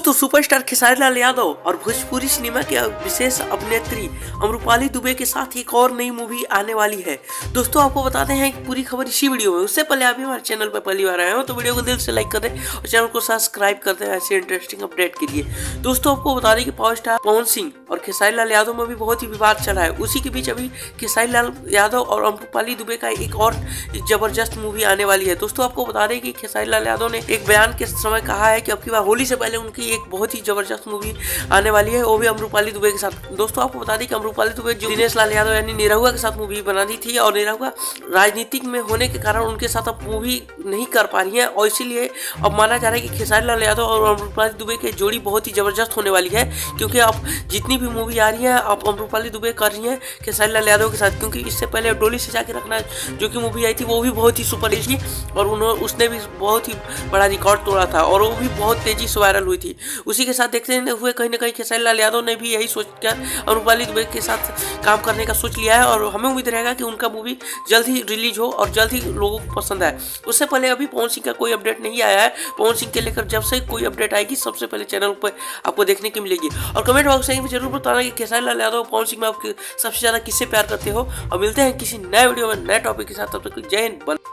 दोस्तों सुपरस्टार खेसारी लाल यादव और भोजपुरी सिनेमा के विशेष अभिनेत्री अमरूपाली दुबे के साथ एक और नई मूवी आने वाली है। दोस्तों आपको बताते हैं पूरी खबर इसी वीडियो में। उससे पहले आप भी हमारे चैनल पर पहली बार आए हो तो वीडियो को दिल से लाइक कर दें और चैनल को सब्सक्राइब कर दें ऐसे इंटरेस्टिंग अपडेट के लिए। दोस्तों आपको बता दें कि पावर स्टार पवन सिंह और खेसारी लाल यादव में भी बहुत ही विवाद चला है। उसी के बीच अभी खेसारी लाल यादव और अमरूपाली दुबे का एक और जबरदस्त मूवी आने वाली है। दोस्तों आपको बता दें कि खेसारी लाल यादव ने एक बयान के समय कहा है कि अब की बार होली से पहले उनकी एक बहुत ही जबरदस्त मूवी आने वाली है, वो भी अमरूपाली दुबे के साथ। दोस्तों आपको बता दें कि अमरूपाली दुबे जो दिनेश लाल यादव यानी निरहुआ के साथ मूवी बनानी थी और निरहुआ राजनीतिक में होने के कारण उनके साथ अब मूवी नहीं कर पा रही है और इसीलिए अब माना जा रहा है कि खेसारी लाल यादव और अमरूपाली दुबे की जोड़ी बहुत ही जबरदस्त होने वाली है, क्योंकि अब जितनी भी मूवी आ रही है अब अमरूपाली दुबे कर रही है खेसारी लाल यादव के साथ। क्योंकि इससे पहले डोली से जाके रखना जो कि मूवी आई थी वो भी बहुत ही सुपर हिट थी और उसने भी बहुत ही बड़ा रिकॉर्ड तोड़ा था और वो भी बहुत तेजी से वायरल हुई थी। उसी के साथ देखते हुए कहीं ना कहीं खेसारी लाल यादव ने भी यही सोचकर अमरूपाली दुबे के साथ काम करने का सोच लिया है और हमें उम्मीद रहेगा कि उनका मूवी जल्द ही रिलीज हो और जल्द ही लोगों को पसंद आए। उससे पहले अभी पवन सिंह का कोई अपडेट नहीं आया है। पवन सिंह के लेकर जब से कोई अपडेट आएगी सबसे पहले चैनल पर आपको देखने की मिलेगी। और कमेंट बॉक्स में जरूर बताना कि खेसारी लाल यादव पवन सिंह में आप सबसे ज्यादा किससे प्यार करते हो। और मिलते हैं किसी नए वीडियो में नए टॉपिक के साथ, तब तक जय हिंद।